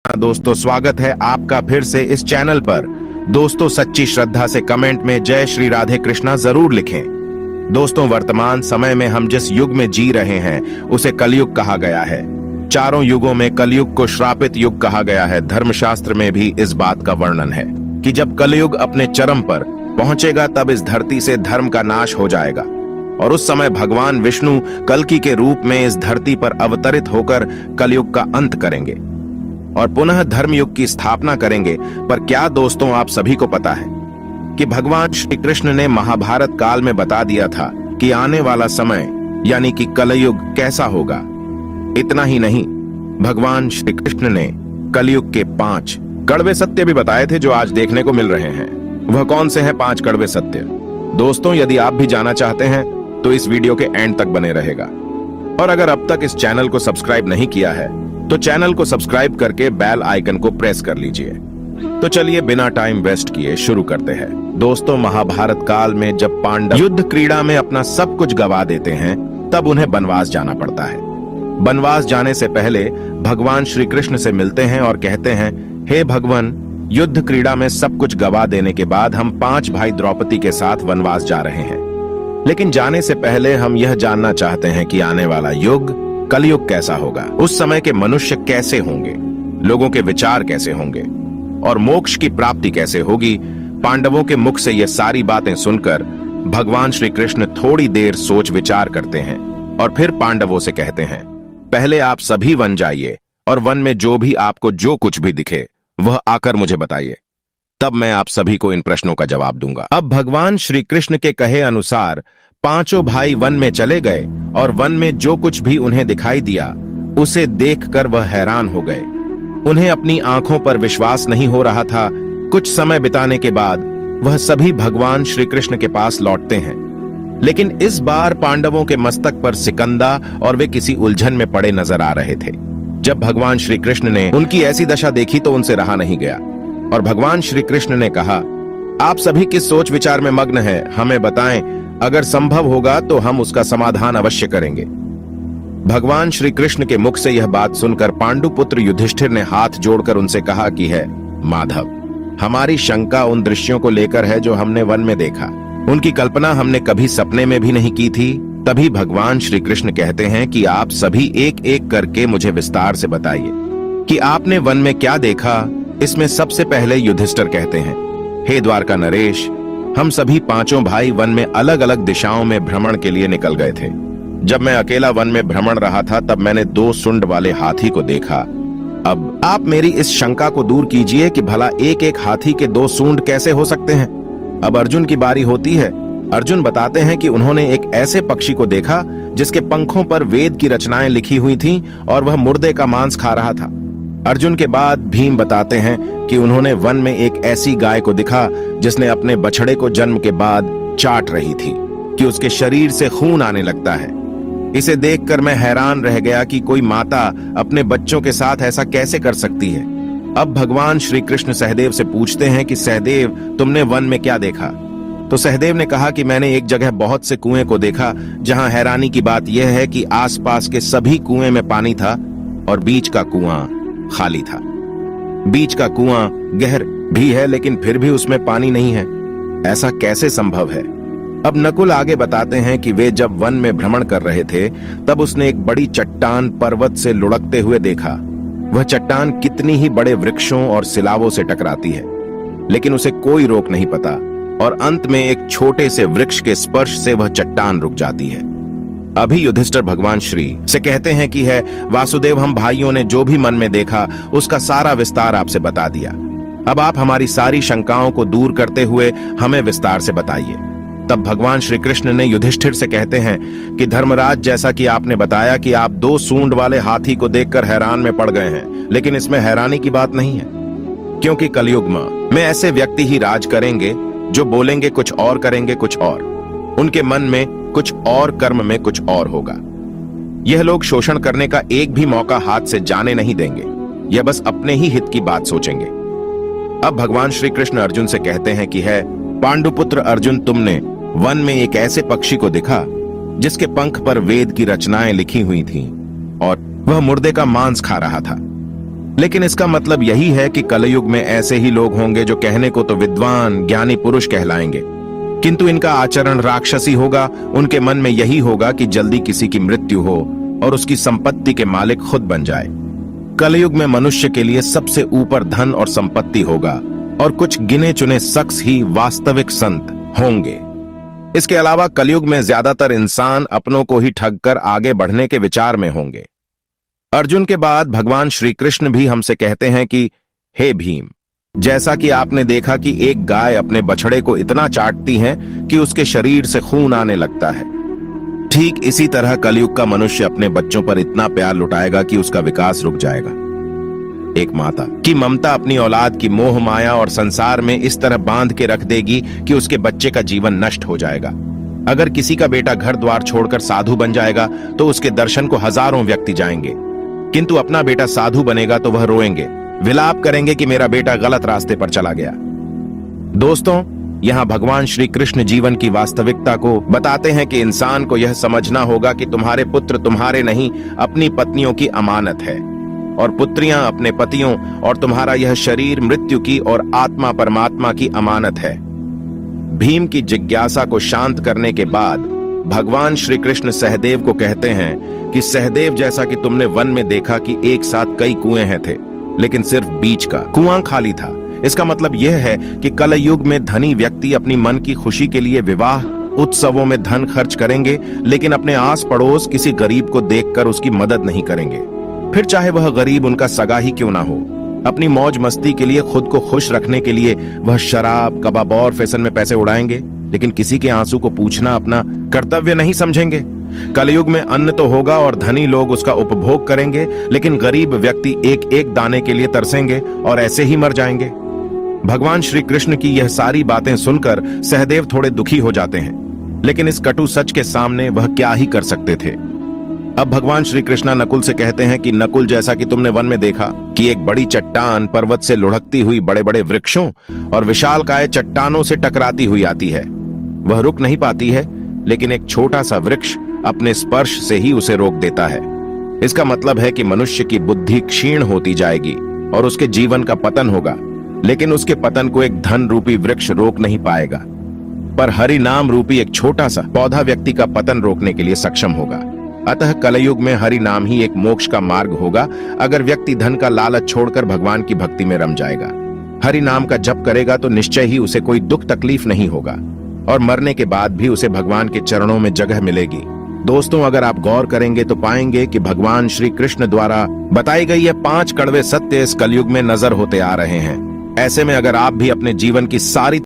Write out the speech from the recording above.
दोस्तों, स्वागत है आपका फिर से इस चैनल पर। दोस्तों, सच्ची श्रद्धा से कमेंट में जय श्री राधे कृष्णा जरूर लिखें। दोस्तों, वर्तमान समय में हम जिस युग में जी रहे हैं उसे कलयुग कहा गया है। चारों युगों में कलयुग को श्रापित युग कहा गया है। धर्मशास्त्र में भी इस बात का वर्णन है कि जब कलयुग अपने चरम पर पहुंचेगा तब इस धरती से धर्म का नाश हो जाएगा और उस समय भगवान विष्णु कल्कि के रूप में इस धरती पर अवतरित होकर कलयुग का अंत करेंगे और पुनः धर्मयुग की स्थापना करेंगे। पर क्या दोस्तों, आप सभी को पता है कि भगवान श्री कृष्ण ने महाभारत काल में बता दिया था कि आने वाला समय यानी कि कलयुग कैसा होगा। इतना ही नहीं, भगवान श्री कृष्ण ने कलयुग के 5 कड़वे सत्य भी बताए थे जो आज देखने को मिल रहे हैं। वह कौन से हैं 5 कड़वे सत्य? दोस्तों, यदि आप भी जानना चाहते हैं तो इस वीडियो के एंड तक बने रहेगा। और अगर अब तक इस चैनल को सब्सक्राइब नहीं किया है तो चैनल को सब्सक्राइब करके बेल आइकन को प्रेस कर लीजिए। तो चलिए बिना टाइम वेस्ट किए शुरू करते हैं। दोस्तों, महाभारत काल में जब पांडव युद्ध क्रीड़ा में अपना सब कुछ गवा देते हैं तब उन्हें वनवास जाना पड़ता है। वनवास जाने से पहले भगवान श्री कृष्ण से मिलते हैं और कहते हैं, हे भगवान, युद्ध क्रीड़ा में सब कुछ गवा देने के बाद हम 5 भाई द्रौपदी के साथ वनवास जा रहे हैं। लेकिन जाने से पहले हम यह जानना चाहते हैं कि आने वाला युग कलयुग कैसा होगा। उस समय के मनुष्य कैसे होंगे, लोगों के विचार कैसे होंगे और मोक्ष की प्राप्ति कैसे होगी। पांडवों के मुख से यह सारी बातें सुनकर भगवान श्री कृष्ण थोड़ी देर सोच विचार करते हैं और फिर पांडवों से कहते हैं, पहले आप सभी वन जाइए और वन में जो भी आपको जो कुछ भी दिखे वह आकर मुझे बताइए, तब मैं आप सभी को इन प्रश्नों का जवाब दूंगा। अब भगवान श्री कृष्ण के कहे अनुसार 5 भाई वन में चले गए और वन में जो कुछ भी उन्हें दिखाई दिया उसे देखकर वह हैरान हो गए। उन्हें अपनी आंखों पर विश्वास नहीं हो रहा था। कुछ समय बिताने के बाद वह सभी भगवान श्री कृष्ण के पास लौटते हैं, लेकिन इस बार पांडवों के मस्तक पर सिकंदा और वे किसी उलझन में पड़े नजर आ रहे थे। जब भगवान श्री कृष्ण ने उनकी ऐसी दशा देखी तो उनसे रहा नहीं गया और भगवान श्री कृष्ण ने कहा, आप सभी किस सोच विचार में मग्न हैं, हमें बताएं, अगर संभव होगा तो हम उसका समाधान अवश्य करेंगे। भगवान श्री कृष्ण के मुख से यह बात सुनकर पांडुपुत्र युधिष्ठिर ने हाथ जोड़कर उनसे कहा कि है माधव, हमारी शंका उन दृश्यों को लेकर है जो हमने वन में देखा। उनकी कल्पना हमने कभी सपने में भी नहीं की थी। तभी भगवान श्री कृष्ण कहते हैं कि आप सभी एक एक करके मुझे विस्तार से बताइए कि आपने वन में क्या देखा। इसमें सबसे पहले युधिष्ठिर कहते हैं, हे द्वारका नरेश, हम सभी 5 भाई वन में अलग अलग दिशाओं में भ्रमण के लिए निकल गए थे। जब मैं अकेला वन में भ्रमण रहा था तब मैंने 2 सूंड वाले हाथी को देखा। अब आप मेरी इस शंका को दूर कीजिए कि भला एक एक हाथी के 2 सूंड कैसे हो सकते हैं। अब अर्जुन की बारी होती है। अर्जुन बताते हैं कि उन्होंने एक ऐसे पक्षी को देखा जिसके पंखों पर वेद की रचनाएं लिखी हुई थीं और वह मुर्दे का मांस खा रहा था। अर्जुन के बाद भीम बताते हैं कि उन्होंने वन में एक ऐसी गाय को देखा जिसने अपने बछड़े को जन्म के बाद चाट रही थी कि उसके शरीर से खून आने लगता है। इसे देखकर मैं हैरान रह गया कि कोई माता अपने बच्चों के साथ ऐसा कैसे कर सकती है। अब भगवान श्री कृष्ण सहदेव से पूछते हैं कि सहदेव, तुमने वन में क्या देखा? तो सहदेव ने कहा कि मैंने एक जगह बहुत से कुएं को देखा जहां हैरानी की बात यह है कि आसपास के सभी कुएं में पानी था और बीच का कुआं खाली था। बीच का कुआं गहर भी है लेकिन फिर भी उसमें पानी नहीं है। ऐसा कैसे संभव है? अब नकुल आगे बताते हैं कि वे जब वन में भ्रमण कर रहे थे तब उसने एक बड़ी चट्टान पर्वत से लुढ़कते हुए देखा। वह चट्टान कितनी ही बड़े वृक्षों और सिलावों से टकराती है लेकिन उसे कोई रोक नहीं पाता और अंत में एक छोटे से वृक्ष के स्पर्श से वह चट्टान रुक जाती है। अभी युधिष्ठिर भगवान श्री से कहते हैं कि है वासुदेव, हम भाइयों ने जो भी मन में देखा उसका सारा विस्तार आपसे बता दिया। अब आप हमारी सारी शंकाओं को दूर करते हुए हमें विस्तार से बताइए। तब भगवान श्री कृष्ण ने युधिष्ठिर से कहते हैं कि धर्मराज, जैसा कि आपने बताया कि आप 2 सूंड वाले हाथी को देखकर हैरान में पड़ गए हैं, लेकिन इसमें हैरानी की बात नहीं है, क्योंकि कलयुग में ऐसे व्यक्ति ही राज करेंगे जो बोलेंगे कुछ और करेंगे कुछ और, उनके मन में कुछ और, कर्म में कुछ और होगा। यह लोग शोषण करने का एक भी मौका हाथ से जाने नहीं देंगे। यह बस अपने ही हित की बात सोचेंगे। अब भगवान श्री कृष्ण अर्जुन से कहते हैं कि है पांडुपुत्र अर्जुन, तुमने वन में एक ऐसे पक्षी को देखा जिसके पंख पर वेद की रचनाएं लिखी हुई थीं और वह मुर्दे का मांस खा रहा था। लेकिन इसका मतलब यही है कि कलयुग में ऐसे ही लोग होंगे जो कहने को तो विद्वान ज्ञानी पुरुष कहलाएंगे, किंतु इनका आचरण राक्षसी होगा। उनके मन में यही होगा कि जल्दी किसी की मृत्यु हो और उसकी संपत्ति के मालिक खुद बन जाए। कलयुग में मनुष्य के लिए सबसे ऊपर धन और संपत्ति होगा और कुछ गिने चुने शख्स ही वास्तविक संत होंगे। इसके अलावा कलयुग में ज्यादातर इंसान अपनों को ही ठगकर आगे बढ़ने के विचार में होंगे। अर्जुन के बाद भगवान श्री कृष्ण भी हमसे कहते हैं कि हे भीम, जैसा कि आपने देखा कि एक गाय अपने बछड़े को इतना चाटती है कि उसके शरीर से खून आने लगता है, ठीक इसी तरह कलयुग का मनुष्य अपने बच्चों पर इतना प्यार लुटाएगा कि उसका विकास रुक जाएगा। एक माता की ममता अपनी औलाद की मोह माया और संसार में इस तरह बांध के रख देगी कि उसके बच्चे का जीवन नष्ट हो जाएगा। अगर किसी का बेटा घर द्वार छोड़कर साधु बन जाएगा तो उसके दर्शन को हजारों व्यक्ति जाएंगे, किंतु अपना बेटा साधु बनेगा तो वह रोएंगे, विलाप करेंगे कि मेरा बेटा गलत रास्ते पर चला गया। दोस्तों, यहाँ भगवान श्री कृष्ण जीवन की वास्तविकता को बताते हैं कि इंसान को यह समझना होगा कि तुम्हारे पुत्र तुम्हारे नहीं, अपनी पत्नियों की अमानत है, और पुत्रियां अपने पतियों, और तुम्हारा यह शरीर मृत्यु की और आत्मा परमात्मा की अमानत है। भीम की जिज्ञासा को शांत करने के बाद भगवान श्री कृष्ण सहदेव को कहते हैं कि सहदेव, जैसा कि तुमने वन में देखा कि एक साथ कई कुएं हैं थे, लेकिन सिर्फ बीच का कुआं खाली था। इसका मतलब यह है कि कलयुग में धनी व्यक्ति अपनी मन की खुशी के लिए विवाह उत्सवों में धन खर्च करेंगे, लेकिन अपने आस पड़ोस किसी गरीब को देखकर उसकी मदद नहीं करेंगे, फिर चाहे वह गरीब उनका सगा ही क्यों ना हो। अपनी मौज मस्ती के लिए, खुद को खुश रखने के लिए वह शराब, कबाब और फैशन में पैसे उड़ाएंगे, लेकिन किसी के आंसू को पूछना अपना कर्तव्य नहीं समझेंगे। कलयुग में अन्न तो होगा और धनी लोग उसका उपभोग करेंगे, लेकिन गरीब व्यक्ति एक एक दाने के लिए तरसेंगे और ऐसे ही मर जाएंगे। भगवान श्री कृष्ण की यह सारी बातें सुनकर सहदेव थोड़े दुखी हो जाते हैं, लेकिन इस कटु सच के सामने वह क्या ही कर सकते थे। अब भगवान श्री कृष्णा नकुल से कहते हैं कि नकुल, जैसा कि तुमने वन में देखा कि एक बड़ी चट्टान पर्वत से लुढ़कती हुई बड़े बड़े वृक्षों और विशालकाय चट्टानों से टकराती हुई आती है, वह रुक नहीं पाती है, लेकिन एक छोटा सा वृक्ष अपने स्पर्श से ही उसे रोक देता है। इसका मतलब है कि मनुष्य की बुद्धि क्षीण होती जाएगी और उसके जीवन का पतन होगा, लेकिन उसके पतन को एक धन रूपी वृक्ष रोक नहीं पाएगा, पर हरि नाम रूपी एक छोटा सा पौधा व्यक्ति का पतन रोकने के लिए सक्षम होगा। अतः कलयुग में हरि नाम ही एक मोक्ष का मार्ग होगा, अगर व्यक्ति धन का लालच छोड़कर भगवान की भक्ति में रम जाएगा। हरि नाम का जप करेगा तो निश्चय ही उसे कोई दुख तकलीफ नहीं होगा और मरने के बाद भी उसे भगवान के चरणों में जगह मिलेगी। दोस्तों, अगर आप गौर करेंगे तो पाएंगे कि भगवान श्री कृष्ण द्वारा बताई गई ये 5 कड़वे सत्य इस कलयुग में नजर होते आ रहे हैं। ऐसे में अगर आप भी अपने जीवन की सारी